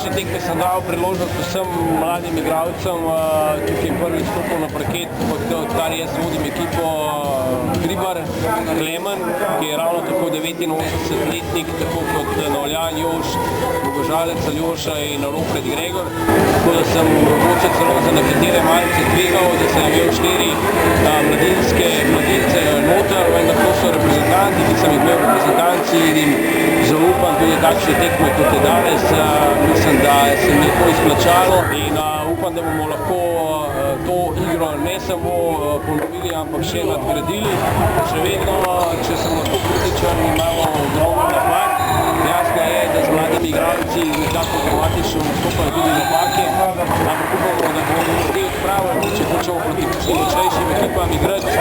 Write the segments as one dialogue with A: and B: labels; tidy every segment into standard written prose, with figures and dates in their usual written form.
A: današnje tekme sem dal priložnost vsem mladim igralcem, tukaj je prvi stopil na parket, odkar jaz vodim ekipo, Hribar Klemen, ki je ravno tako 89-letnik, tako kot Navljan Jošt, Bogožalec Aljoša in Ropret Gregor. Tako da sem mogoče celo za nekatere malce tvegal, da sem imel 4 mladince noter, vendar to so reprezentanti, ki sem jih imel v reprezentanci in jim zaupam tudi takšne tekme kot je danes. Mislim, da se mi je to izplačalo in upam, da bomo lahko to igro ne samo ponovili, ampak še nadgradili. Še vedno, če sem lahko kritičen, imamo ogromno napak. Jasno je, da z mladimi igralci nekako automatično nastopajo tudi napake, ampak upamo, da bomo te odpravili, če hočemo proti tistim močnejšim ekipam igrati,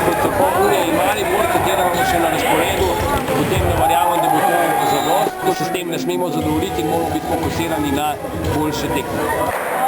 A: kot so Pomurje in Maribor, katera imamo še na razporedu, potem ne verjamem, da bo to zadost. Ko se s tem ne smemo zadovoljiti in moramo biti fokusirani na boljše tekme.